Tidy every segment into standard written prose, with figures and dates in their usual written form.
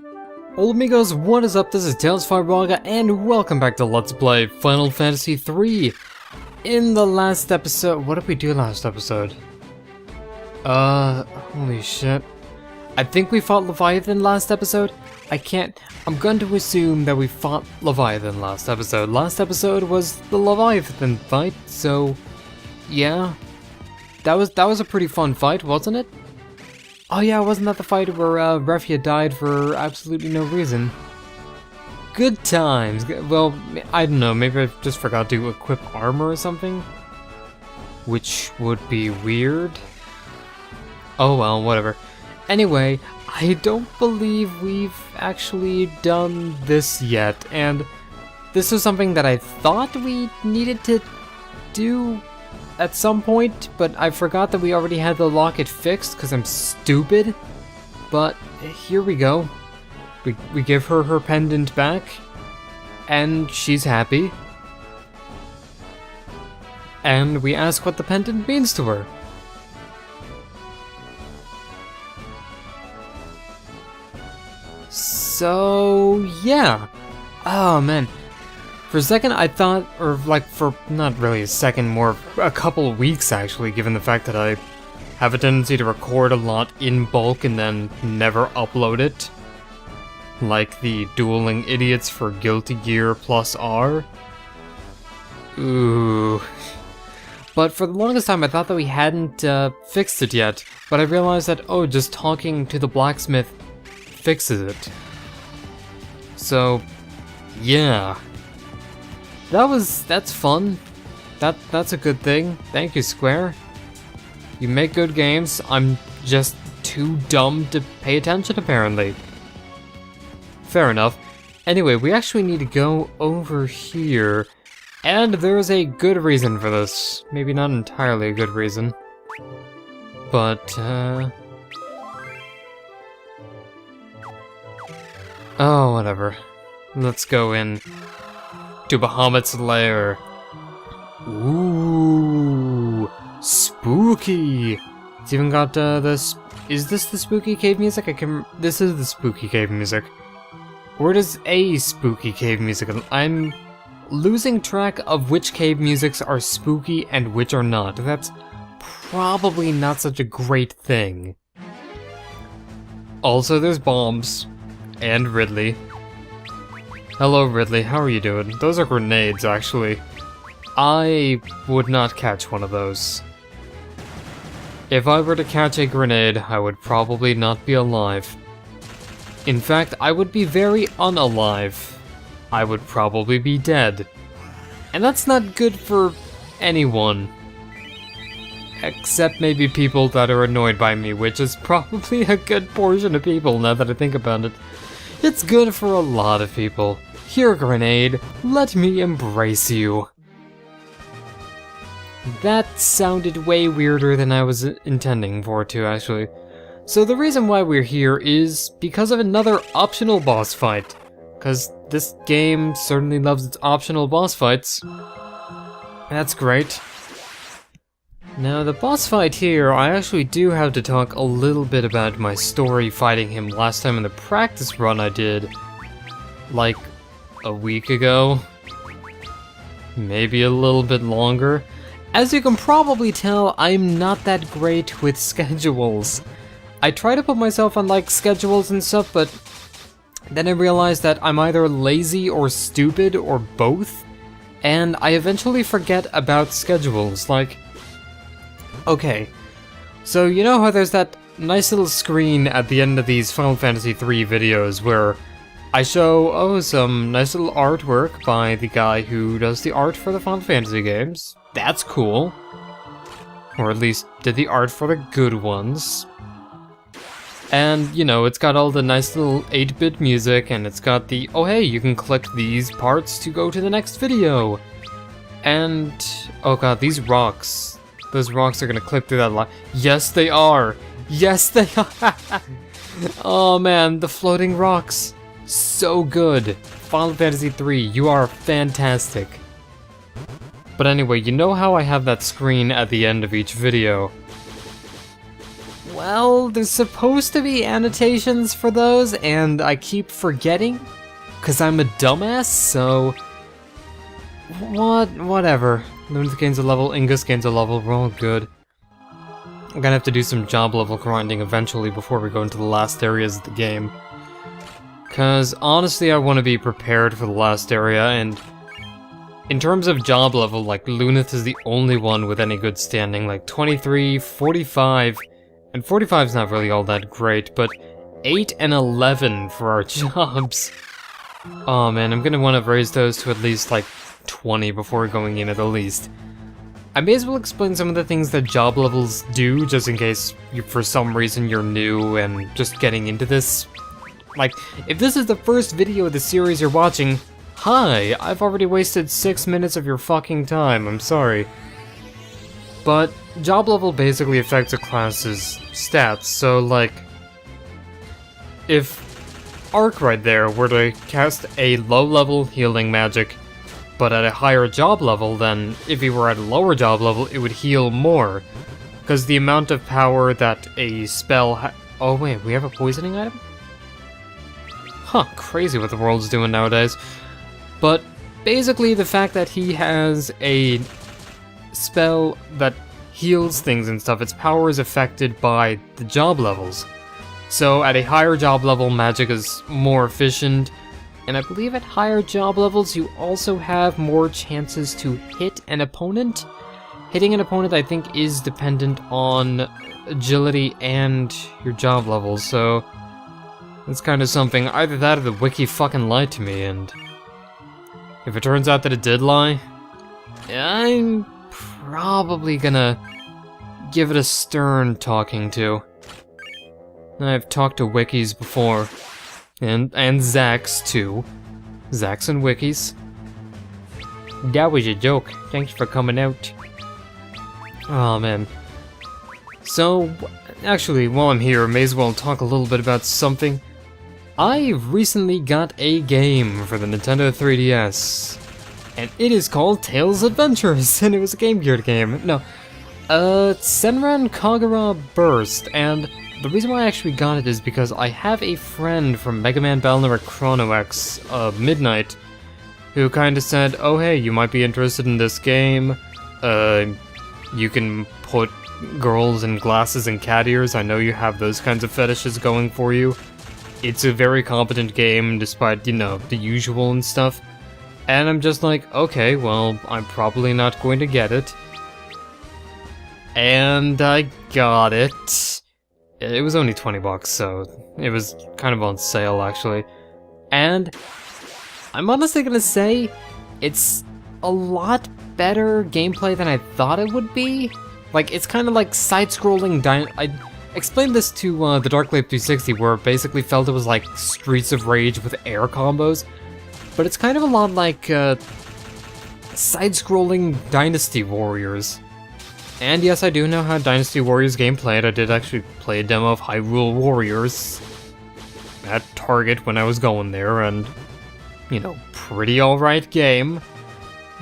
Hola amigos, what is up? This is TalesFireBlaga and welcome back to Let's Play Final Fantasy III. In the last episode, what did we do last episode? Holy shit. I think we fought Leviathan last episode? I'm going to assume that we fought Leviathan last episode. Last episode was the Leviathan fight, so yeah. That was a pretty fun fight, wasn't it? Oh yeah, wasn't that the fight where Refia died for absolutely no reason? Good times. Well, I don't know, maybe I just forgot to equip armor or something? Which would be weird. Oh well, whatever. Anyway, I don't believe we've actually done this yet, and this was something that I thought we needed to do at some point, but I forgot that we already had the locket fixed because I'm stupid. But here we go. We give her her pendant back, and she's happy. And we ask what the pendant means to her. So, yeah. Oh man. For a second I thought, or like for not really a second, more a couple of weeks actually, given the fact that I have a tendency to record a lot in bulk and then never upload it. Like the Dueling Idiots for Guilty Gear Plus R. Ooh. But for the longest time I thought that we hadn't fixed it yet, but I realized that, oh, just talking to the blacksmith fixes it. So, yeah. That's fun. That's a good thing. Thank you, Square. You make good games. I'm just too dumb to pay attention, apparently. Fair enough. Anyway, we actually need to go over here. And there's a good reason for this. Maybe not entirely a good reason. But, oh, whatever. Let's go in to Bahamut's lair. Ooh, spooky. It's even got this. Is this the spooky cave music? This is the spooky cave music. Where does a spooky cave music? I'm losing track of which cave musics are spooky and which are not. That's probably not such a great thing. Also, there's bombs and Ridley. Hello Ridley, how are you doing? Those are grenades, actually. I would not catch one of those. If I were to catch a grenade, I would probably not be alive. In fact, I would be very unalive. I would probably be dead. And that's not good for anyone. Except maybe people that are annoyed by me, which is probably a good portion of people now that I think about it. It's good for a lot of people. Here, grenade, let me embrace you. That sounded way weirder than I was intending for it to, actually. So the reason why we're here is because of another optional boss fight. Because this game certainly loves its optional boss fights. That's great. Now, the boss fight here, I actually do have to talk a little bit about my story fighting him last time in the practice run I did. Like, a week ago? Maybe a little bit longer. As you can probably tell, I'm not that great with schedules. I try to put myself on, like, schedules and stuff, but then I realized that I'm either lazy or stupid or both, and I eventually forget about schedules, like... Okay, so you know how there's that nice little screen at the end of these Final Fantasy III videos where I show, oh, some nice little artwork by the guy who does the art for the Final Fantasy games. That's cool. Or at least did the art for the good ones. And, you know, it's got all the nice little 8-bit music, and it's got the, oh hey, you can click these parts to go to the next video. And, oh god, these rocks. Those rocks are gonna clip through that line. Yes, they are! Yes, they are! Oh man, the floating rocks. So good. Final Fantasy III, you are fantastic. But anyway, you know how I have that screen at the end of each video? well, there's supposed to be annotations for those, and I keep forgetting, because I'm a dumbass, so... Whatever. Lunith gains a level, Ingus gains a level, we're all good. I'm gonna have to do some job level grinding eventually before we go into the last areas of the game. Cause honestly I want to be prepared for the last area, and in terms of job level, like, Lunith is the only one with any good standing, like 23, 45, and 45 is not really all that great, but 8 and 11 for our jobs. Oh man, I'm gonna want to raise those to at least like 20 before going in at the least. I may as well explain some of the things that job levels do, just in case for some reason you're new and just getting into this. Like, if this is the first video of the series you're watching, hi, I've already wasted 6 minutes of your fucking time, I'm sorry. But job level basically affects a class's stats, so like, if Arc right there were to cast a low-level healing magic, but at a higher job level, then if he were at a lower job level, it would heal more. Because the amount of power that a spell oh wait, we have a poisoning item? Huh, crazy what the world's doing nowadays. But basically the fact that he has a spell that heals things and stuff, its power is affected by the job levels. So at a higher job level, magic is more efficient, and I believe at higher job levels you also have more chances to hit an opponent. Hitting an opponent, I think, is dependent on agility and your job level, so that's kind of something. Either that or the wiki fucking lied to me, and if it turns out that it did lie, I'm probably gonna give it a stern talking to. I've talked to wikis before, and Zax too. Zax and wikis. That was a joke. Thanks for coming out. Oh man. So, actually, while I'm here, I may as well talk a little bit about something. I recently got a game for the Nintendo 3DS, and it is called Tales Adventures, and it was a Game Gear game. No, Senran Kagura Burst, and the reason why I actually got it is because I have a friend from Mega Man Battle Chrono X, Midnight, who kind of said, oh hey, you might be interested in this game, you can put girls in glasses and cat ears, I know you have those kinds of fetishes going for you. It's a very competent game, despite, you know, the usual and stuff. And I'm just like, okay, well, I'm probably not going to get it. And I got it. It was only 20 bucks, so it was kind of on sale, actually. And I'm honestly gonna say, it's a lot better gameplay than I thought it would be. Like, it's kind of like side-scrolling I explained this to the Darkblade 360, where it basically felt it was like Streets of Rage with air combos. But it's kind of a lot like side-scrolling Dynasty Warriors. And yes, I do know how Dynasty Warriors game played. I did actually play a demo of Hyrule Warriors at Target when I was going there, and, you know, pretty alright game.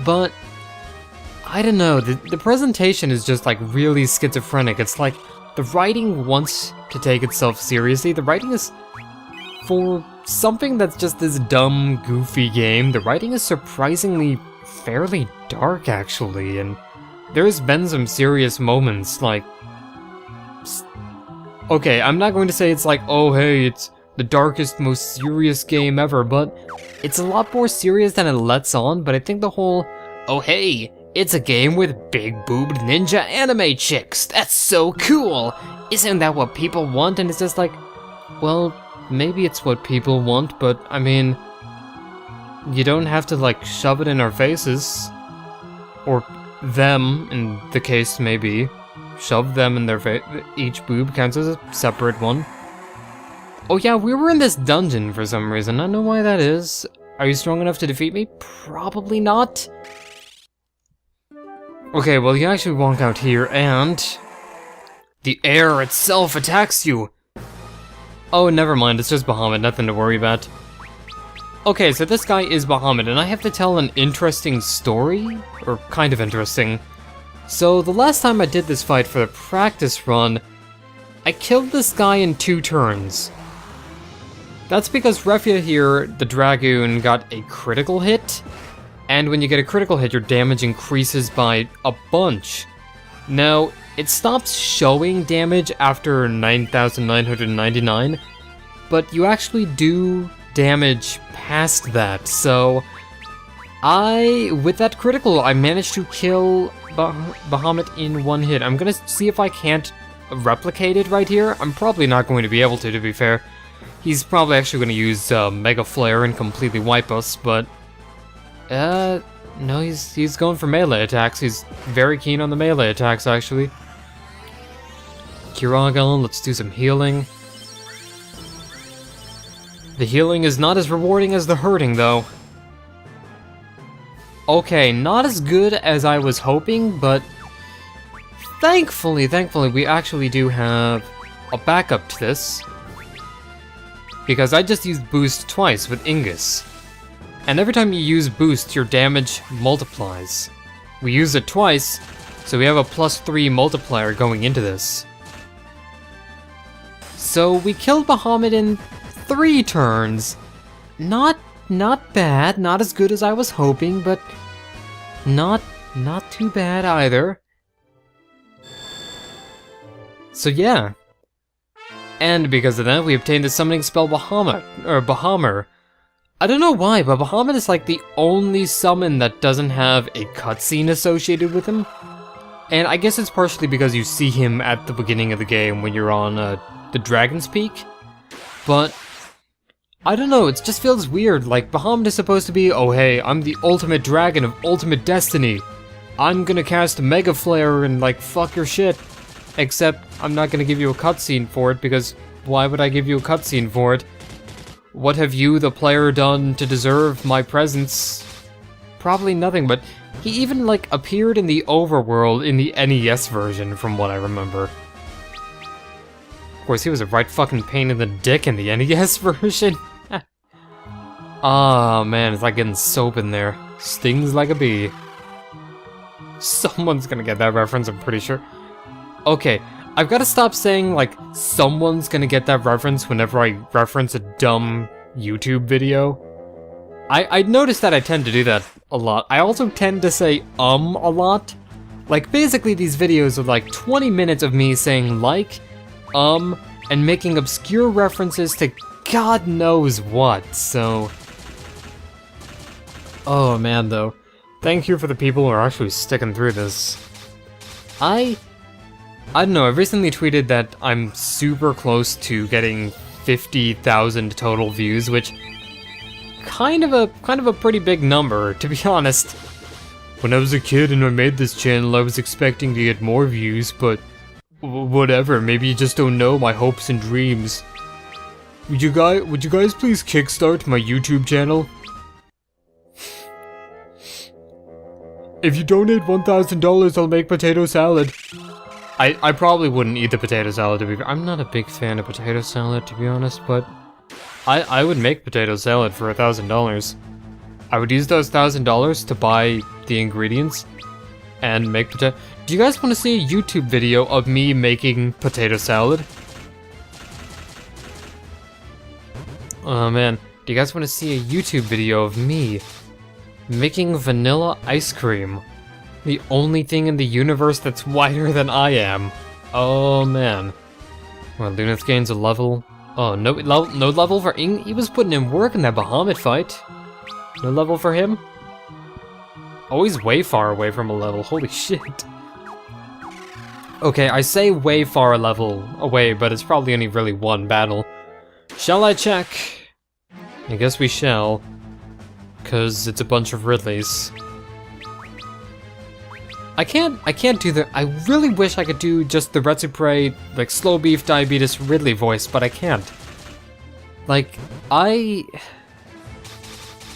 But, I don't know, the presentation is just like really schizophrenic. It's like, the writing wants to take itself seriously. The writing is, for something that's just this dumb, goofy game, the writing is surprisingly fairly dark, actually, and there's been some serious moments, like... Okay, I'm not going to say it's like, oh hey, it's the darkest, most serious game ever, but it's a lot more serious than it lets on, but I think the whole, oh hey, it's a game with big-boobed ninja anime chicks, that's so cool! Isn't that what people want? And it's just like, well, maybe it's what people want, but I mean, you don't have to like shove it in our faces, or them, in the case maybe, shove them in their face. Each boob counts as a separate one. Oh yeah, we were in this dungeon for some reason. I don't know why that is. Are you strong enough to defeat me? Probably not. Okay, well you actually walk out here and the air itself attacks you. Oh, never mind, it's just Bahamut, nothing to worry about. Okay, so this guy is Bahamut, and I have to tell an interesting story, or kind of interesting. So the last time I did this fight for the practice run, I killed this guy in 2 turns. That's because Refia here, the Dragoon, got a critical hit, and when you get a critical hit, your damage increases by a bunch. Now, it stops showing damage after 9,999, but you actually do damage past that, so with that critical, I managed to kill Bahamut in 1 hit. I'm gonna see if I can't replicate it right here. I'm probably not going to be able to be fair. He's probably actually going to use Mega Flare and completely wipe us, but no, he's going for melee attacks. He's very keen on the melee attacks, actually. Kiragon, let's do some healing. The healing is not as rewarding as the hurting, though. Okay, not as good as I was hoping, but thankfully, we actually do have a backup to this. Because I just used boost twice with Ingus. And every time you use boost, your damage multiplies. We use it twice, so we have a +3 multiplier going into this. So we killed Bahamut in 3 turns. Not bad, not as good as I was hoping, but not too bad either. So yeah. And because of that, we obtained the summoning spell Bahamut. I don't know why, but Bahamut is like the only summon that doesn't have a cutscene associated with him. And I guess it's partially because you see him at the beginning of the game when you're on the Dragon's Peak. But I don't know, it just feels weird. Like, Bahamut is supposed to be, oh hey, I'm the ultimate dragon of ultimate destiny. I'm gonna cast Mega Flare and like fuck your shit. Except, I'm not gonna give you a cutscene for it, because why would I give you a cutscene for it? What have you, the player, done to deserve my presence? Probably nothing, but he even, like, appeared in the overworld in the NES version, from what I remember. Of course, he was a right fucking pain in the dick in the NES version. Ah, man, it's like getting soap in there. Stings like a bee. Someone's gonna get that reference, I'm pretty sure. Okay, I've got to stop saying, like, someone's gonna get that reference whenever I reference a dumb YouTube video. I noticed that I tend to do that a lot. I also tend to say, a lot. Like, basically these videos are like 20 minutes of me saying like, and making obscure references to God knows what, so... Oh man, though. Thank you for the people who are actually sticking through this. I don't know, I've recently tweeted that I'm super close to getting 50,000 total views, which kind of a pretty big number, to be honest. When I was a kid and I made this channel, I was expecting to get more views, but whatever, maybe you just don't know my hopes and dreams. Would you guys please kickstart my YouTube channel? If you donate $1,000, I'll make potato salad. I probably wouldn't eat the potato salad, to be fair. I'm not a big fan of potato salad, to be honest, but I would make potato salad for $1,000. I would use those $1,000 to buy the ingredients and make potato... Do you guys want to see a YouTube video of me making potato salad? Oh man, do you guys want to see a YouTube video of me making vanilla ice cream? The only thing in the universe that's whiter than I am. Oh man. Well, Lunith gains a level. Oh, no level for Ing? He was putting in work in that Bahamut fight. No level for him? Oh, he's way far away from a level. Holy shit. Okay, I say way far a level away, but it's probably only really one battle. Shall I check? I guess we shall. 'Cause it's a bunch of Ridleys. I can't do the... I really wish I could do just the Retsupre, like, slow beef diabetes Ridley voice, but I can't. Like, I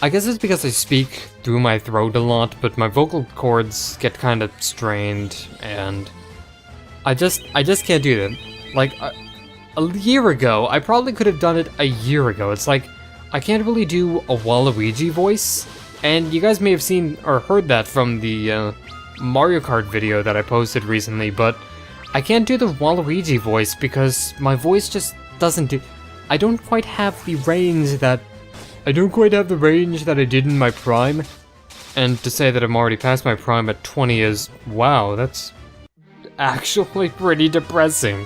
guess it's because I speak through my throat a lot, but my vocal cords get kind of strained, and I just can't do that. Like, a year ago, I probably could have done it a year ago. It's like, I can't really do a Waluigi voice, and you guys may have seen or heard that from the, Mario Kart video that I posted recently, but I can't do the Waluigi voice because my voice just doesn't do... I don't quite have the range that... I did in my prime. And to say that I'm already past my prime at 20 is... Wow, that's actually pretty depressing.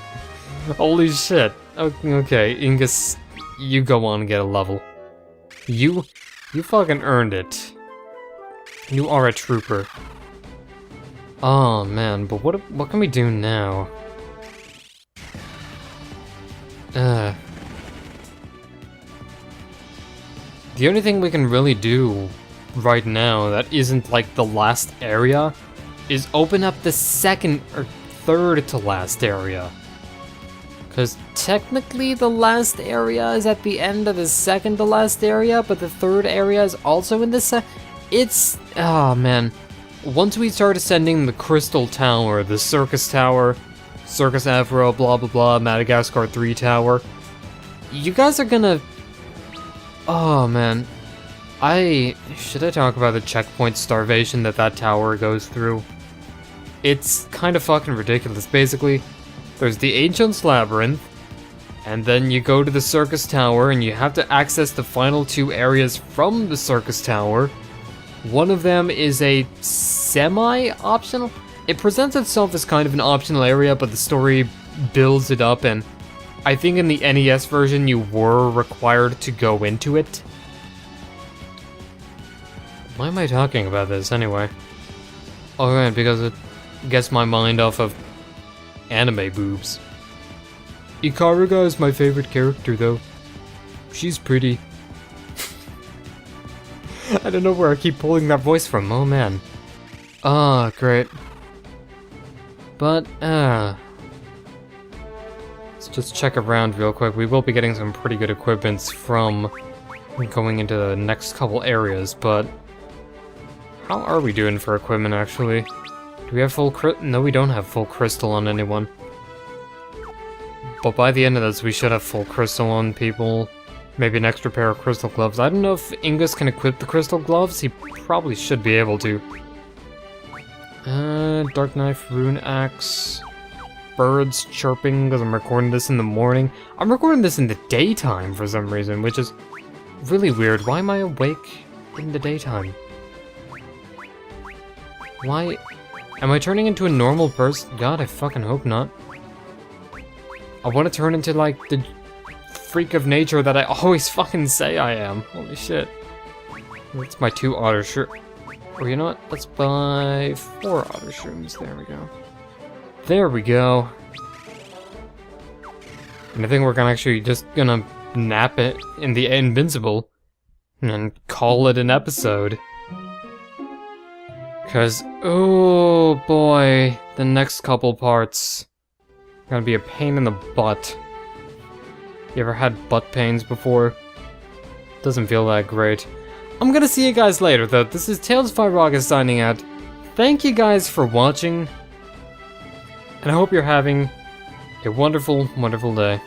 Holy shit. Okay, Ingus, you go on and get a level. You fucking earned it. You are a trooper. Oh man, but what can we do now? The only thing we can really do right now that isn't like the last area is open up the second or third to last area. Because technically the last area is at the end of the second to last area, but the third area is also in the It's... oh man. Once we start ascending the Crystal Tower, the Circus Tower, Circus Afro, blah blah blah, Madagascar 3 Tower, you guys are gonna... oh man. Should I talk about the checkpoint starvation that tower goes through? It's kind of fucking ridiculous. Basically, there's the Ancient's Labyrinth, and then you go to the Circus Tower, and you have to access the final 2 areas from the Circus Tower. One of them is a semi-optional... it presents itself as kind of an optional area, but the story builds it up, and I think in the NES version you were required to go into it. Why am I talking about this anyway? Oh right, because it gets my mind off of anime boobs. Ikaruga is my favorite character though. She's pretty. I don't know where I keep pulling that voice from, oh man. Ah, great. But, let's just check around real quick. We will be getting some pretty good equipments from going into the next couple areas, but... how are we doing for equipment, actually? Do we have full no, we don't have full crystal on anyone. But by the end of this, we should have full crystal on people. Maybe an extra pair of crystal gloves. I don't know if Ingus can equip the crystal gloves. He probably should be able to. Dark knife, rune axe, birds chirping because I'm recording this in the morning. I'm recording this in the daytime for some reason, which is really weird. Why am I awake in the daytime? Why? Am I turning into a normal person? God, I fucking hope not. I want to turn into, like, the freak of nature that I always fucking say I am. Holy shit. That's my 2 otter shirt. Or you know what? Let's buy 4 otter shrooms. There we go. There we go. And I think we're gonna actually just gonna nap it in the Invincible and call it an episode. Cause, oh boy, the next couple parts are gonna be a pain in the butt. You ever had butt pains before? Doesn't feel that great. I'm gonna see you guys later though. This is Tails5Rocket signing out. Thank you guys for watching. And I hope you're having a wonderful, wonderful day.